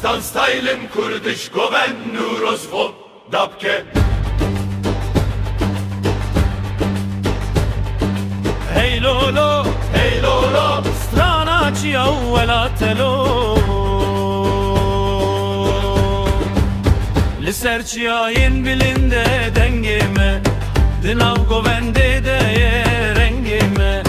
Kurdistan stylim Kurdish goven nurozvo dabke Hey lolo Hey lolo strana ci awwelatelo Liserçiyayin bilinde dengime Dinav govende de rengime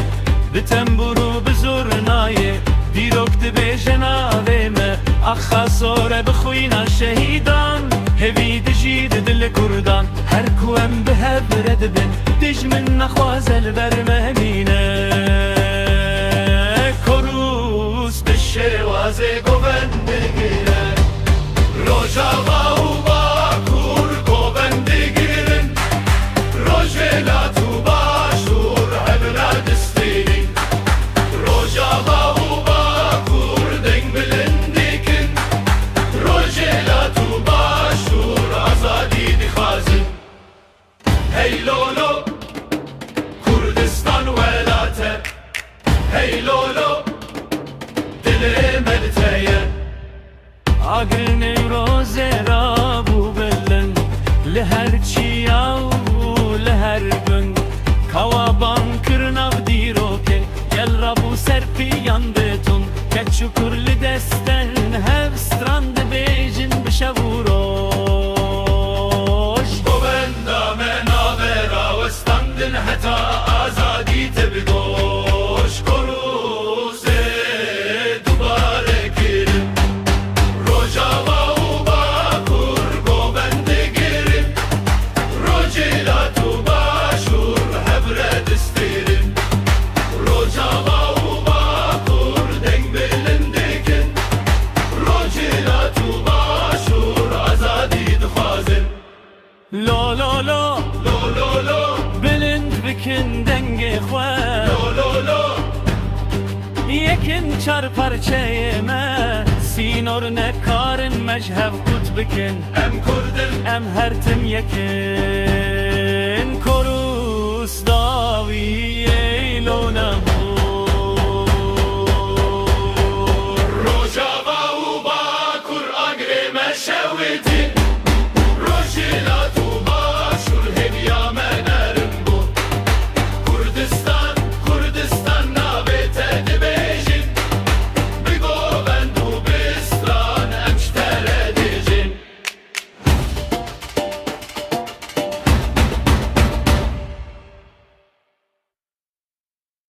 Bitemburu bizurnaye Dirokti bejenaveme Akha sore bixwina şehidan Hevi dijid dil kurdan Her kuem behevre dibin Dij min nakhwazel bermemine Korus Şevaze goven digire Rojava u bakur goven digirin Rojela tu başur evlad istini Rojava u bakur deng bilindikin Rojela tu başur azadi dikhazin Hey lolo Kurdistan velate Hey lolo Agil nevroze rabu bellen Leher çiyav leher bön Kavaban kırnav diroke Gel rabu serpi yan betun Keçukur li desten Hev strand bejin bişavuroş Govenda menavera ve standin heta azadi tebdoş Koruse dubare kirin Rojava u bakur govende girin Rojela tu başur hevred istirin Rojava u bakur deng bilindikin Rojela tu başur azadi dixwazin Lo lo lo Lo lo lo Bilind bikin denge xwe Lo lo lo Yekin çar parçeyeme Sinor ne karın mechev kut bikin Em Kurdin Em her tim yekin Korus davi